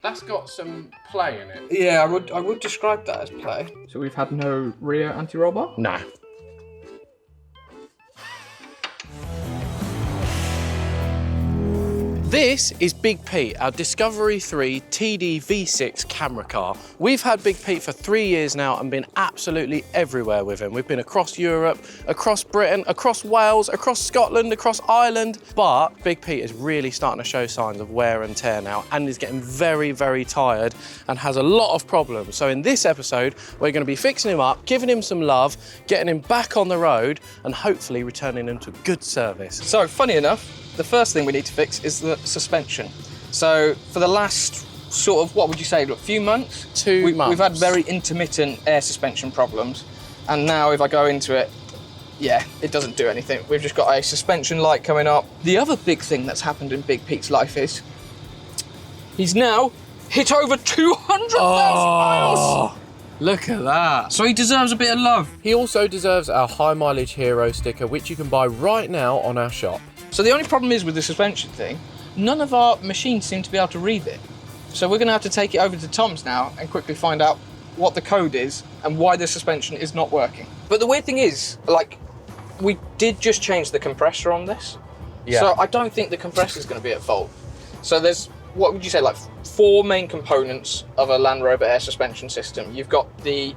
That's got some play in it. Yeah, I would describe that as play. So we've had no rear anti-roll bar? No. This is Big Pete, our Discovery 3 TD V6 camera car. We've had Big Pete for 3 years now and been absolutely everywhere with him. We've been across Europe, across Britain, across Wales, across Scotland, across Ireland. But Big Pete is really starting to show signs of wear and tear now and is getting very, very tired and has a lot of problems. So in this episode, we're going to be fixing him up, giving him some love, getting him back on the road and hopefully returning him to good service. So, funny enough, the first thing we need to fix is the suspension. So for the last sort of, what would you say, a few months? 2 months. We've had very intermittent air suspension problems. And now if I go into it, yeah, it doesn't do anything. We've just got a suspension light coming up. The other big thing that's happened in Big Pete's life is he's now hit over 200,000 miles. Look at that. So he deserves a bit of love. He also deserves our high mileage hero sticker, which you can buy right now on our shop. So the only problem is with the suspension thing, none of our machines seem to be able to read it. So we're going to have to take it over to Tom's now and quickly find out what the code is and why the suspension is not working. But the weird thing is, like, we did just change the compressor on this. Yeah. So I don't think the compressor is going to be at fault. So there's, what would you say, like 4 main components of a Land Rover air suspension system. You've got the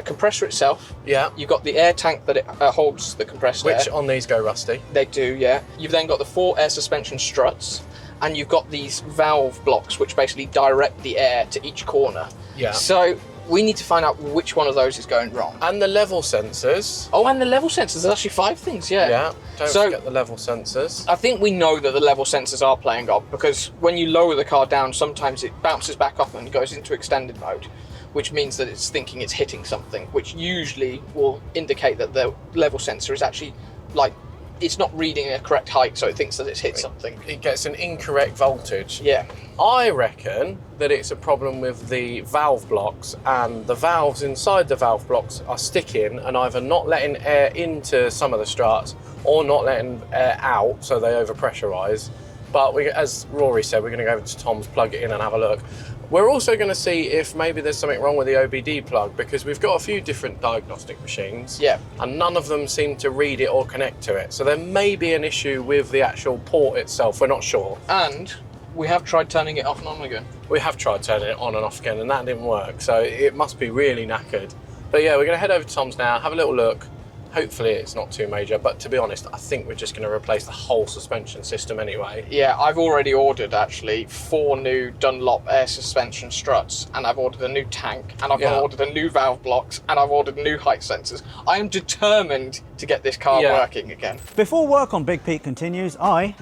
compressor itself. Yeah. You've got the air tank that it holds the compressed air. Which on these go rusty. They do, yeah. You've then got the 4 air suspension struts, and you've got these valve blocks which basically direct the air to each corner. Yeah. So we need to find out which one of those is going wrong. And the level sensors. Oh, and the level sensors. There's actually 5 things, yeah. Yeah, don't forget the level sensors. I think we know that the level sensors are playing up because when you lower the car down, sometimes it bounces back up and goes into extended mode, which means that it's thinking it's hitting something, which usually will indicate that the level sensor is actually, like, it's not reading a correct height, so it thinks that it's hit something. It gets an incorrect voltage. Yeah. I reckon that it's a problem with the valve blocks, and the valves inside the valve blocks are sticking and either not letting air into some of the struts or not letting air out, so they overpressurize. But as Rory said, we're going to go over to Tom's, plug it in and have a look. We're also going to see if maybe there's something wrong with the OBD plug, because we've got a few different diagnostic machines. Yeah. And none of them seem to read it or connect to it. So there may be an issue with the actual port itself. We're not sure. And we have tried turning it off and on again. We have tried turning it on and off again, and that didn't work. So it must be really knackered. But yeah, we're going to head over to Tom's now, have a little look. Hopefully it's not too major, but to be honest, I think we're just going to replace the whole suspension system anyway. Yeah, I've already ordered actually 4 new Dunlop air suspension struts, and I've ordered a new tank, and I've ordered a new valve blocks, and I've ordered new height sensors. I am determined to get this car working again. Before work on Big Pete continues, I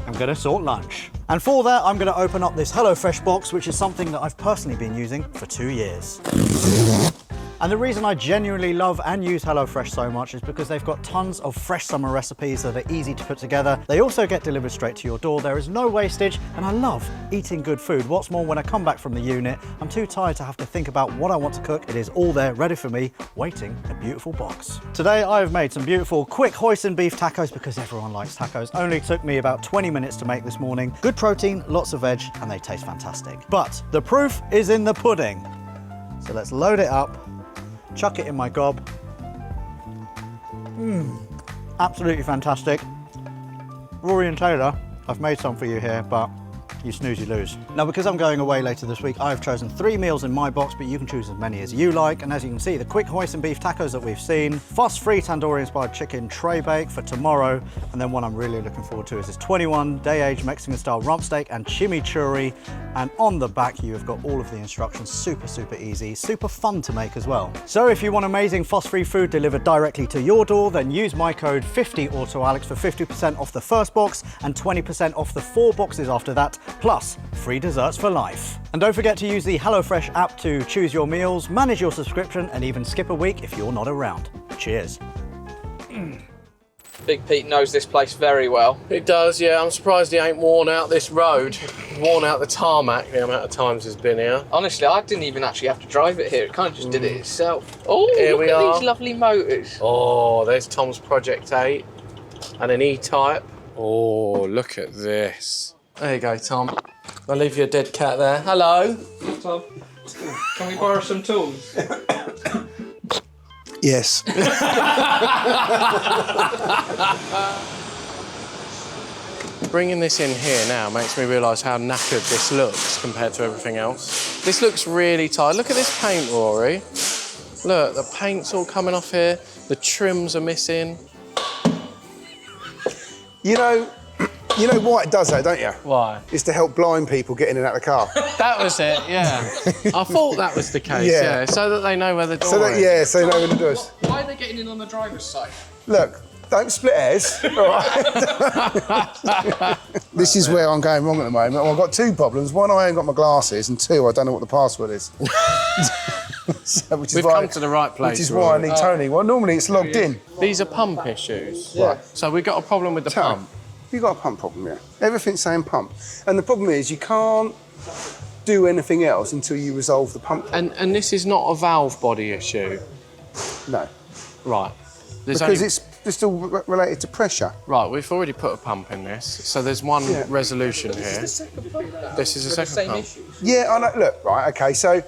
am going to sort lunch. And for that, I'm going to open up this HelloFresh box, which is something that I've personally been using for 2 years. And the reason I genuinely love and use HelloFresh so much is because they've got tons of fresh summer recipes that are easy to put together. They also get delivered straight to your door. There is no wastage, and I love eating good food. What's more, when I come back from the unit, I'm too tired to have to think about what I want to cook. It is all there, ready for me, waiting in a beautiful box. Today, I've made some beautiful, quick hoisin beef tacos because everyone likes tacos. Only took me about 20 minutes to make this morning. Good protein, lots of veg, and they taste fantastic. But the proof is in the pudding. So let's load it up. Chuck it in my gob. Absolutely fantastic. Rory and Taylor, I've made some for you here, but you snooze, you lose. Now, because I'm going away later this week, I've chosen 3 meals in my box, but you can choose as many as you like. And as you can see, the quick hoisin beef tacos that we've seen, fuss-free tandoori-inspired chicken tray bake for tomorrow, and then one I'm really looking forward to is this 21-day-aged Mexican-style rump steak and chimichurri. And on the back, you have got all of the instructions, super, super easy, super fun to make as well. So if you want amazing fuss-free food delivered directly to your door, then use my code 50AutoAlex for 50% off the first box and 20% off the 4 boxes after that, plus free desserts for life. And don't forget to use the HelloFresh app to choose your meals, manage your subscription, and even skip a week if you're not around. Cheers. Big Pete knows this place very well. It does, yeah. I'm surprised he ain't worn out this road, worn out the tarmac the amount of times he's been here. Honestly, I didn't even actually have to drive it here. It kind of just did it itself. Oh, Here look we at are. these lovely motors. Oh, there's Tom's Project 8 and an E-Type. Oh, look at this. There you go, Tom. I'll leave you a dead cat there. Hello. Tom, can we borrow some tools? Yes. Bringing this in here now makes me realise how knackered this looks compared to everything else. This looks really tight. Look at this paint, Rory. Look, the paint's all coming off here. The trims are missing. You know why it does that, don't you? Why? It's to help blind people get in and out of the car. That was it, yeah. I thought that was the case, Yeah. yeah. So that they know where the door So that, is. yeah, so you know when it does. Why are they getting in on the driver's side? Look, don't split hairs. All right. This is where I'm going wrong at the moment. Well, I've got two problems. One, I ain't got my glasses, and two, I don't know what the password is. We've come to the right place. Which is why I need Tony. Well, normally it's logged in. These are pump issues. Yeah. So we've got a problem with the Tony, pump. you've got a pump problem, yeah. Everything's saying pump. And the problem is you can't do anything else until you resolve the pump. And this is not a valve body issue. No. Right. Because it's still related to pressure. Right, we've already put a pump in this, so there's one resolution here. This is the second pump now. This is the second same pump. issues. Yeah, I know. Look, right, okay, so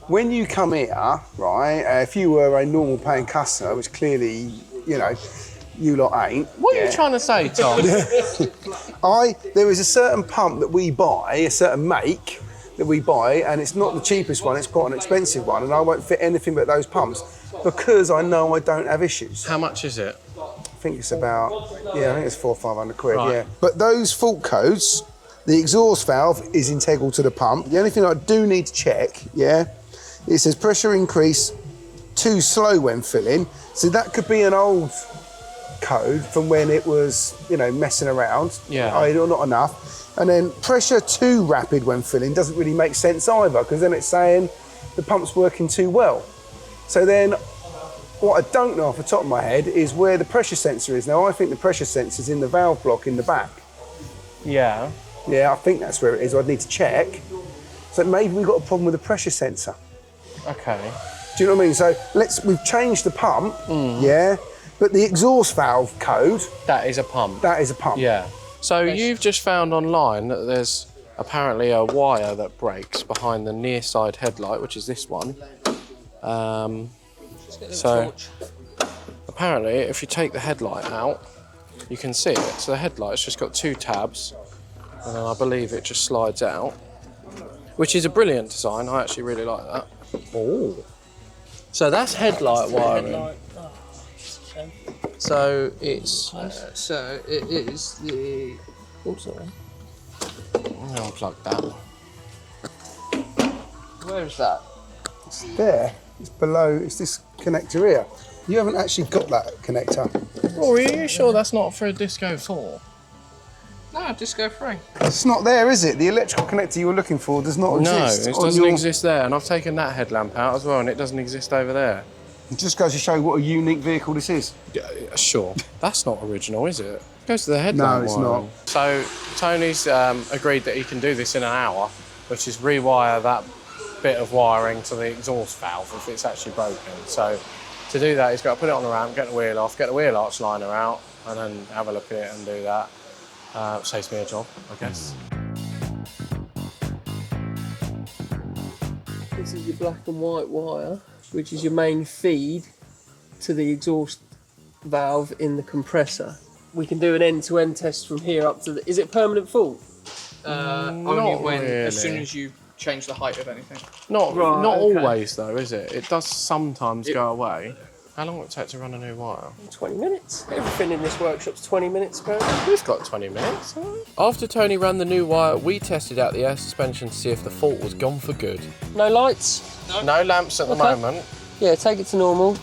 when you come here, right, if you were a normal paying customer, which clearly, you know, you lot ain't. What are you trying to say, Tom? There is a certain pump that we buy, a certain make that we buy, and it's not the cheapest one, it's quite an expensive one, and I won't fit anything but those pumps because I know I don't have issues. How much is it? I think it's about, I think it's 400 or 500 quid, Right. yeah. But those fault codes, the exhaust valve is integral to the pump. The only thing I do need to check, it says pressure increase too slow when filling. So that could be an old code from when it was, messing around. Yeah. Or not enough. And then pressure too rapid when filling doesn't really make sense either, because then it's saying the pump's working too well. So then, what I don't know off the top of my head is where the pressure sensor is. Now, I think the pressure sensor's in the valve block in the back. Yeah. Yeah, I think that's where it is. I'd need to check. So maybe we've got a problem with the pressure sensor. Okay. Do you know what I mean? So we've changed the pump, but the exhaust valve code, That is a pump. that is a pump. Yeah. So you've just found online that there's apparently a wire that breaks behind the near side headlight, which is this one. So apparently if you take the headlight out, you can see it. So the headlight's just got two tabs, and then I believe it just slides out, which is a brilliant design. I actually really like that. Oh. So that's headlight wiring. So it's... So it is the. Oh, sorry. I'll unplug that. Where is that? It's there. It's below. It's this connector here. You haven't actually got that connector. Oh, are you sure that's not for a Disco 4? No, Disco 3. It's not there, is it? The electrical connector you were looking for does not No, exist. it on doesn't your- exist there, and I've taken that headlamp out as well, and it doesn't exist over there. It just goes to show what a unique vehicle this is. Yeah, sure. That's not original, is it? It goes to the headlamp. No, it's wiring. not. So Tony's agreed that he can do this in an hour, which is rewire that bit of wiring to the exhaust valve if it's actually broken. So to do that, he's got to put it on the ramp, get the wheel off, get the wheel arch liner out, and then have a look at it and do that. Saves me a job, I guess. This is your black and white wire, which is your main feed to the exhaust valve in the compressor. We can do an end-to-end test from here up to the... Is it permanent fault? Only when, as really. soon as you change the height of anything. Not Right, not okay. always though, is it? It does sometimes go away. How long will it take to run a new wire? 20 minutes. Everything in this workshop's 20 minutes ago. We've got 20 minutes. After Tony ran the new wire, we tested out the air suspension to see if the fault was gone for good. No lights? No lamps at the Okay. moment. Yeah, take it to normal.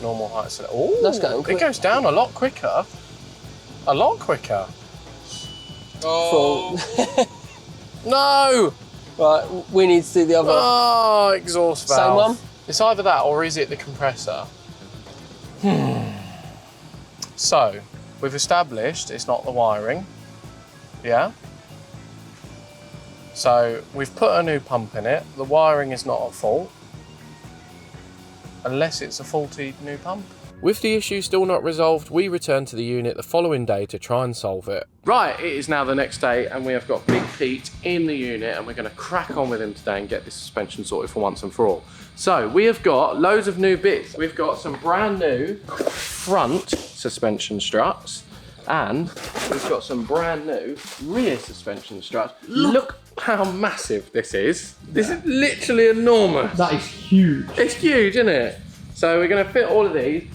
Normal height. Oh, That's going it quick. goes down a lot quicker. A lot quicker. Oh. Fault. No! Right, we need to do the other. Oh, exhaust valve. Same one? It's either that or is it the compressor? So, we've established it's not the wiring. Yeah? So, we've put a new pump in it. The wiring is not at fault. Unless it's a faulty new pump. With the issue still not resolved, we returned to the unit the following day to try and solve it. Right, it is now the next day and we have got Big Pete in the unit and we're going to crack on with him today and get this suspension sorted for once and for all. So we have got loads of new bits. We've got some brand new front suspension struts and we've got some brand new rear suspension struts. Look how massive this is. This is literally enormous. That is huge. It's huge, isn't it? So we're going to fit all of these.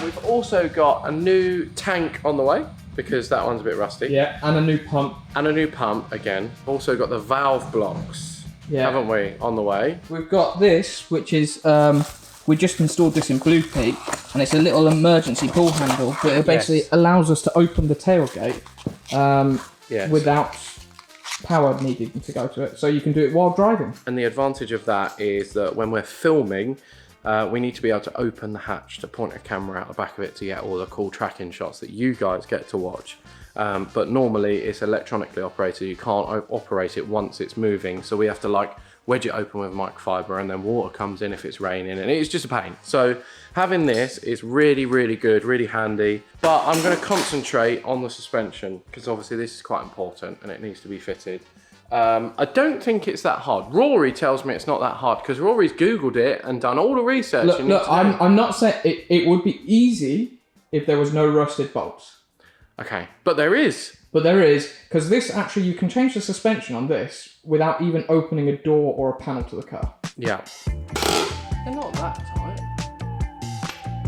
We've also got a new tank on the way because that one's a bit rusty. Yeah, and a new pump. And a new pump again. Also got the valve blocks, haven't we, on the way? We've got this, which is, we just installed this in Blue Peak, and it's a little emergency pull handle, but it basically allows us to open the tailgate without power needed to go to it. So you can do it while driving. And the advantage of that is that when we're filming, we need to be able to open the hatch to point a camera out the back of it to get all the cool tracking shots that you guys get to watch. But normally it's electronically operated. You can't operate it once it's moving. So we have to like wedge it open with microfiber and then water comes in if it's raining and it's just a pain. So having this is really, really good, really handy. But I'm going to concentrate on the suspension because obviously this is quite important and it needs to be fitted. I don't think it's that hard. Rory tells me it's not that hard because Rory's Googled it and done all the research. Look, I'm not saying it would be easy if there was no rusted bolts. Okay, but there is. But there is, because this actually, you can change the suspension on this without even opening a door or a panel to the car. Yeah. They're not that tight.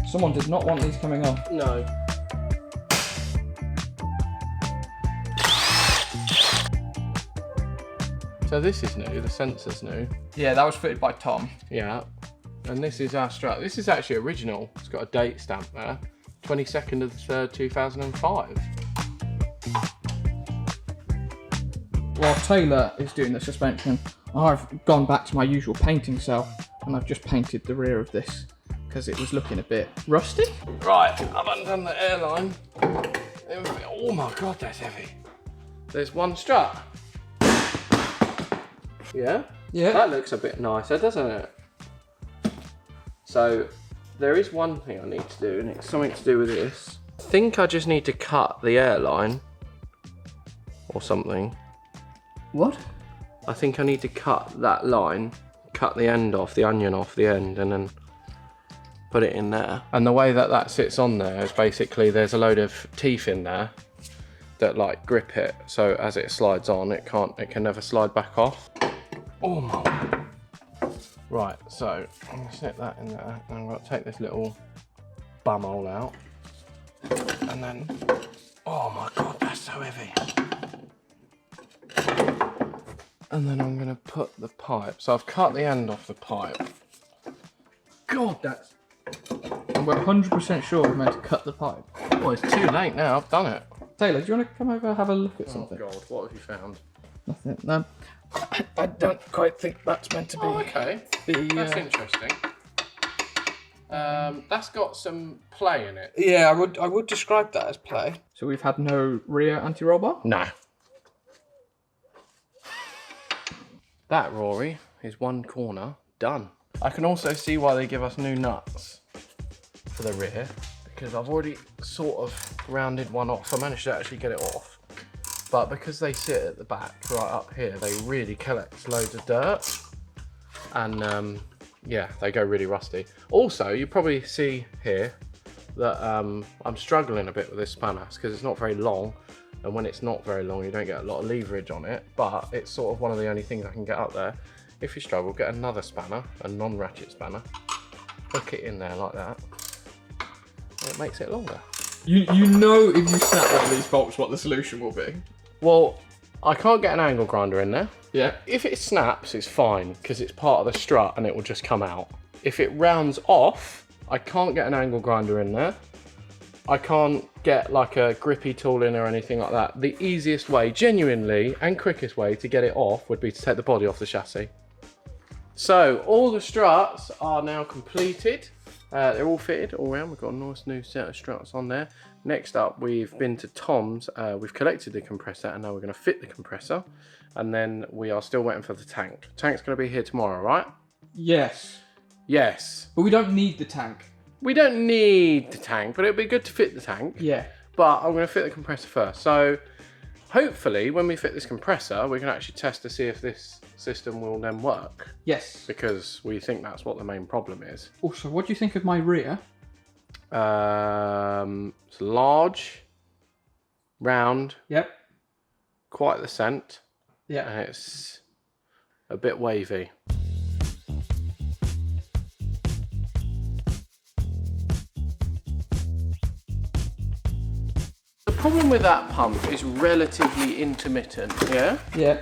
Someone did not want these coming off. No. So this is new, the sensor's new. Yeah, that was fitted by Tom. Yeah. And this is our strut. This is actually original. It's got a date stamp there. 22nd of the 3rd, 2005. While Taylor is doing the suspension, I've gone back to my usual painting cell and I've just painted the rear of this because it was looking a bit rusty. Right, I've undone the airline. Oh my God, that's heavy. There's one strut. Yeah? Yeah. That looks a bit nicer, doesn't it? So, there is one thing I need to do, and it's something to do with this. I think I just need to cut the airline or something. What? I think I need to cut that line, cut the end off, the onion off the end, and then put it in there. And the way that that sits on there is basically there's a load of teeth in there that like grip it, so as it slides on, it can never slide back off. Oh my. Right, so I'm gonna set that in there, and I'm gonna take this little bum hole out, and then, oh my God, that's so heavy. And then I'm gonna put the pipe. So I've cut the end off the pipe. God, that's... And we're 100% sure we're meant to cut the pipe. Well, it's too late now, I've done it. Taylor, do you want to come over and have a look at something? Oh God, what have you found? Nothing. No. I don't quite think that's meant to be. Oh, okay. That's interesting. That's got some play in it. Yeah, I would describe that as play. So we've had no rear anti-roll bar? No. That, Rory, is one corner done. I can also see why they give us new nuts for the rear, because I've already sort of rounded one off. I managed to actually get it off. But because they sit at the back, right up here, they really collect loads of dirt. And yeah, they go really rusty. Also, you probably see here that I'm struggling a bit with this spanner because it's not very long. And when it's not very long, you don't get a lot of leverage on it, but it's sort of one of the only things I can get up there. If you struggle, get another spanner, a non-ratchet spanner, hook it in there like that, and it makes it longer. You know if you snap one of these bolts what the solution will be. Well, I can't get an angle grinder in there. Yeah. If it snaps, it's fine, because it's part of the strut and it will just come out. If it rounds off, I can't get an angle grinder in there. I can't get like a grippy tool in or anything like that. The easiest way, genuinely, and quickest way to get it off would be to take the body off the chassis. So, all the struts are now completed. They're all fitted all around. We've got a nice new set of struts on there. Next up, we've been to Tom's. We've collected the compressor, and now we're going to fit the compressor. And then we are still waiting for the tank. The tank's going to be here tomorrow, right? Yes. Yes. But we don't need the tank. We don't need the tank, but it'd be good to fit the tank. Yeah. But I'm going to fit the compressor first. So hopefully when we fit this compressor, we can actually test to see if this system will then work. Yes. Because we think that's what the main problem is. Also, what do you think of my rear? It's large, round, Yep. quite the scent, Yeah. and it's a bit wavy. The problem with that pump is relatively intermittent, yeah? Yeah.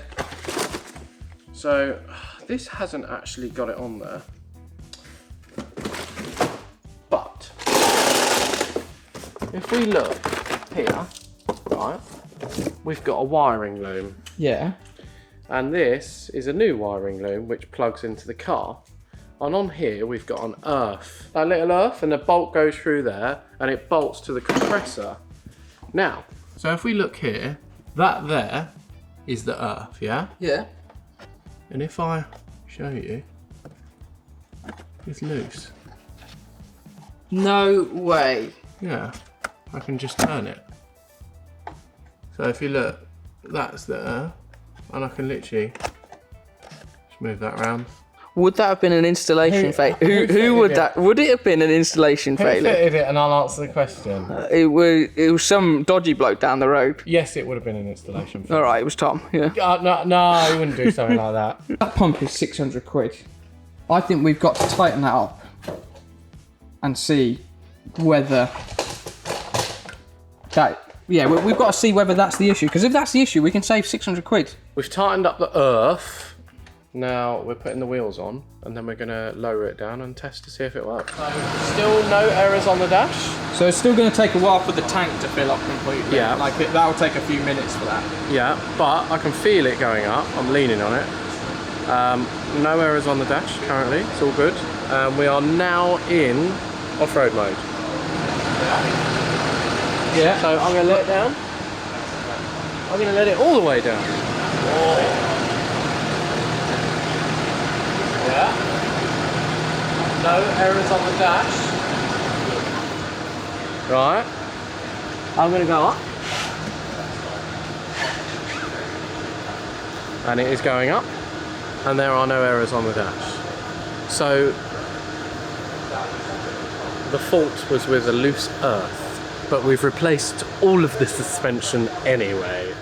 So this hasn't actually got it on there. But if we look here, right, we've got a wiring loom. Yeah. And this is a new wiring loom which plugs into the car. And on here we've got an earth. That little earth, and the bolt goes through there and it bolts to the compressor. Now, so if we look here, that there is the earth, yeah? Yeah. And if I show you, it's loose. No way. Yeah, I can just turn it. So if you look, that's the earth, and I can literally just move that around. Would that have been an installation failure? Who would that? Would it have been an installation failure? Fitted it, and I'll answer the question. It was some dodgy bloke down the road. Yes, it would have been an installation failure. All right, it was Tom. Yeah. No, he wouldn't do something like that. That pump is 600 quid. I think we've got to tighten that up and see whether that. Yeah, we've got to see whether that's the issue. Because if that's the issue, we can save 600 quid. We've tightened up the earth. Now we're putting the wheels on, and then we're going to lower it down and test to see if it works. So, still no errors on the dash. So it's still going to take a while for the tank to fill up completely. Yeah. Like that'll take a few minutes for that. Yeah, but I can feel it going up. I'm leaning on it. No errors on the dash currently. It's all good. We are now in off-road mode. Yeah. So I'm going to let it down. I'm going to let it all the way down. Whoa. Yeah. No errors on the dash. Right. I'm going to go up. And it is going up. And there are no errors on the dash. So the fault was with a loose earth, but we've replaced all of the suspension anyway.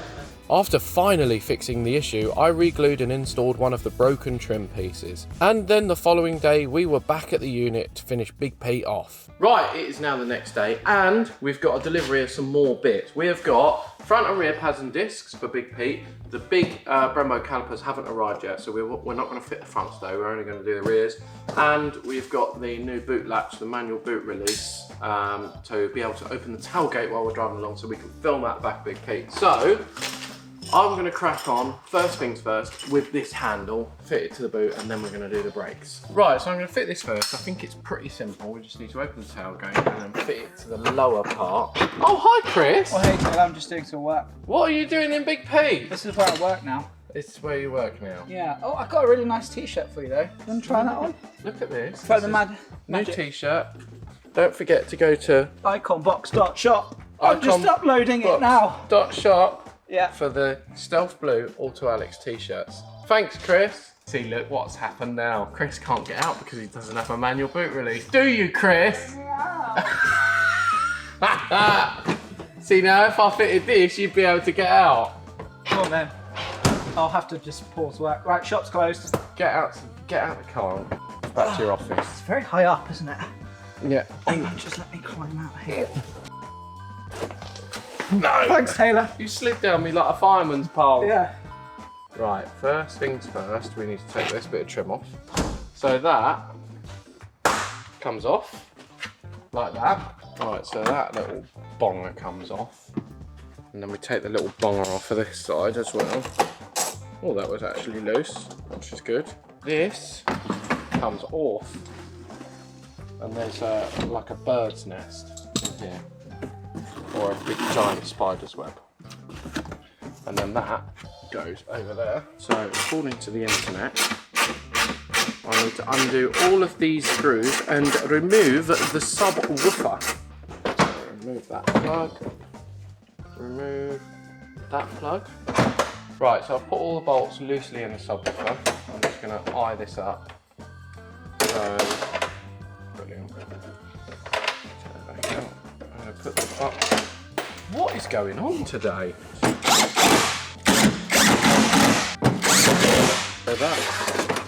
After finally fixing the issue, I re-glued and installed one of the broken trim pieces. And then the following day, we were back at the unit to finish Big Pete off. Right, it is now the next day, and we've got a delivery of some more bits. We have got front and rear pads and discs for Big Pete. The big Brembo calipers haven't arrived yet, so we're not going to fit the fronts though, we're only going to do the rears. And we've got the new boot latch, the manual boot release, to be able to open the tailgate while we're driving along, so we can film that back Big Pete. So, I'm going to crack on, first things first, with this handle, fit it to the boot, and then we're going to do the brakes. Right, so I'm going to fit this first. I think it's pretty simple. We just need to open the tailgate and then fit it to the lower part. Oh, hi, Chris. Oh, hey, Taylor, I'm just doing some work. What are you doing in Big Pete? This is where I work now. This is where you work now. Yeah. Oh, I got a really nice t-shirt for you, though. You want to try that on? Look at this. Try This the is mad new magic. t-shirt. Don't forget to go to iconbox.shop. I'm just uploading it now. .shop. Yeah. For the Stealth Blue Auto Alex t-shirts. Thanks, Chris. See, look what's happened now. Chris can't get out because he doesn't have a manual boot release. Do you, Chris? See, now if I fitted this, you'd be able to get out. Come on, then. I'll have to just pause work. Right, shop's closed. Get out the car and back to your office. It's very high up, isn't it? Yeah. Hang on, just let me climb out here. No! Thanks, Taylor. You slid down me like a fireman's pole. Yeah. Right, first things first, we need to take this bit of trim off. So that comes off, like that. Right, so that little bonger comes off. And then we take the little bonger off of this side as well. Oh, that was actually loose, which is good. This comes off, and there's like a bird's nest in here, or a big giant spider's web. And then that goes over there. So according to the internet, I need to undo all of these screws and remove the subwoofer. So remove that plug, remove that plug. Right, so I've put all the bolts loosely in the subwoofer. I'm just going to eye this up. So, brilliant. Turn it back out. I'm going to put this up. What is going on today? So that,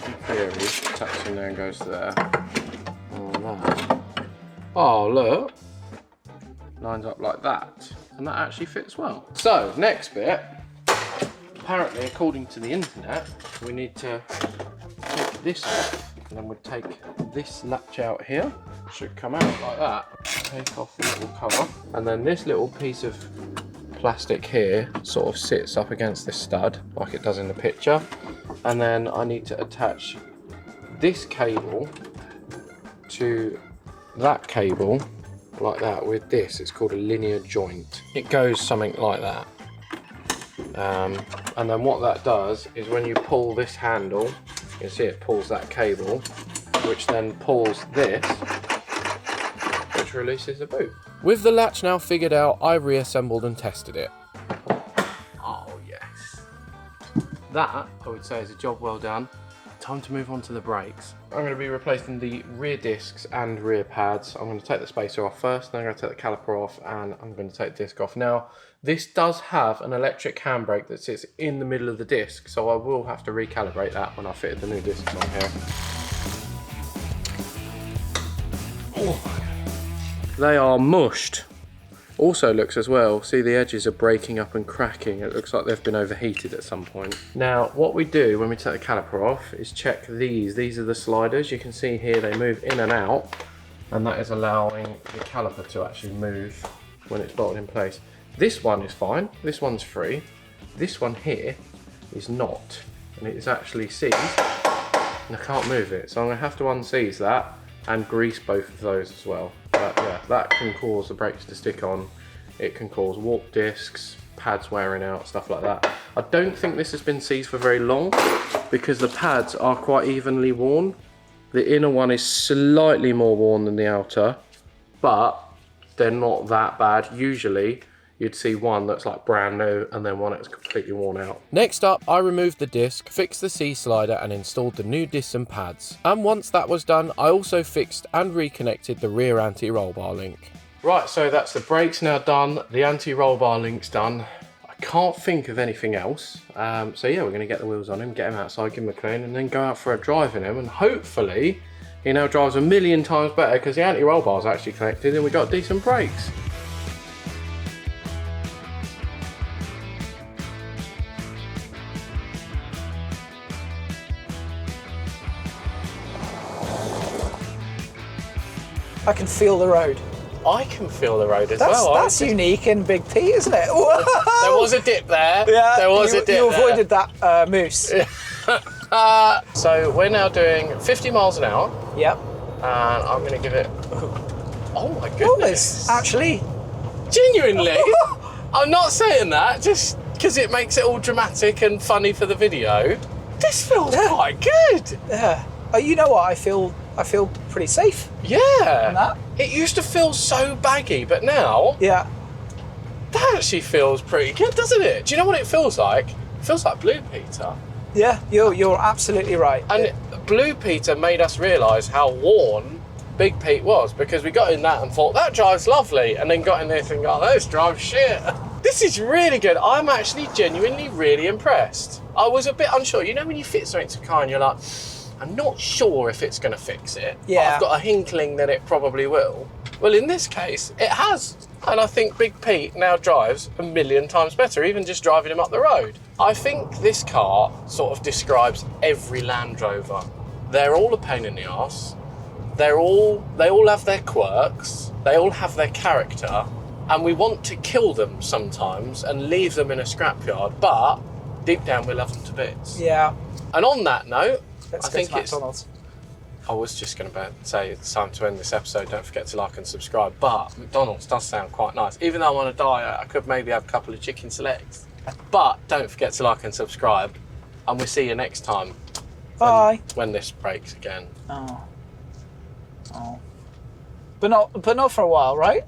in theory, taps in there and goes there. And that. Oh, look. Lines up like that. And that actually fits well. So, next bit. Apparently, according to the internet, we need to take this off. And then we take this latch out here. Should come out like that. Take off the little cover. And then this little piece of plastic here sort of sits up against this stud, like it does in the picture. And then I need to attach this cable to that cable, like that, with this. It's called a linear joint. It goes something like that. And then what that does is when you pull this handle, you can see it pulls that cable, which then pulls this, which releases the boot. With the latch now figured out, I reassembled and tested it. Oh yes. That, I would say, is a job well done. Time to move on to the brakes. I'm going to be replacing the rear discs and rear pads. I'm going to take the spacer off first, then I'm going to take the caliper off, and I'm going to take the disc off. Now, this does have an electric handbrake that sits in the middle of the disc, so I will have to recalibrate that when I fitted the new discs on here. Oh. They are mushed. Also looks as well, see the edges are breaking up and cracking. It looks like they've been overheated at some point. Now, what we do when we take the caliper off is check these. These are the sliders. You can see here they move in and out, and that is allowing the caliper to actually move when it's bolted in place. This one is fine, this one's free. This one here is not, and it is actually seized, and I can't move it. So I'm gonna have to unseize that and grease both of those as well. But yeah, that can cause the brakes to stick on. It can cause warp discs, pads wearing out, stuff like that. I don't think this has been seized for very long because the pads are quite evenly worn. The inner one is slightly more worn than the outer, but they're not that bad. Usually you'd see one that's like brand new and then one that's completely worn out. Next up, I removed the disc, fixed the C-slider and installed the new discs and pads. And once that was done, I also fixed and reconnected the rear anti-roll bar link. Right, so that's the brakes now done, the anti-roll bar link's done. I can't think of anything else. So yeah, we're gonna get the wheels on him, get him outside, give him a clean and then go out for a drive in him, and hopefully he now drives a million times better because the anti-roll bar's actually connected and we got decent brakes. I can feel the road. I can feel the road as well. That's unique in Big P, isn't it? There was a dip there. Yeah, there was a dip there. You avoided that moose. So we're now doing 50 miles an hour. Yep. And I'm going to give it... Oh my goodness. Almost, actually. Genuinely. I'm not saying that just because it makes it all dramatic and funny for the video. This feels quite good. Yeah. Oh, you know what? I feel pretty safe. Yeah. That. It used to feel so baggy, but now... Yeah. That actually feels pretty good, doesn't it? Do you know what it feels like? It feels like Blue Peter. Yeah, you're absolutely right. And Blue Peter made us realise how worn Big Pete was, because we got in that and thought, that drives lovely, and then got in this and got, this drives shit. This is really good. I'm actually genuinely really impressed. I was a bit unsure. You know when you fit something to a car and you're like, I'm not sure if it's going to fix it, yeah. but I've got a inkling that it probably will. Well, in this case, it has. And I think Big Pete now drives a million times better, even just driving him up the road. I think this car sort of describes every Land Rover. They're all a pain in the arse. They all have their quirks. They all have their character. And we want to kill them sometimes and leave them in a scrapyard, but deep down we love them to bits. Yeah. And on that note, Let's I think go to McDonald's. I was just going to say it's time to end this episode. Don't forget to like and subscribe. But McDonald's does sound quite nice. Even though I'm on a diet, I could maybe have a couple of chicken selects. But don't forget to like and subscribe. And we'll see you next time. Bye. When this breaks again. Oh. Oh. But not for a while, right?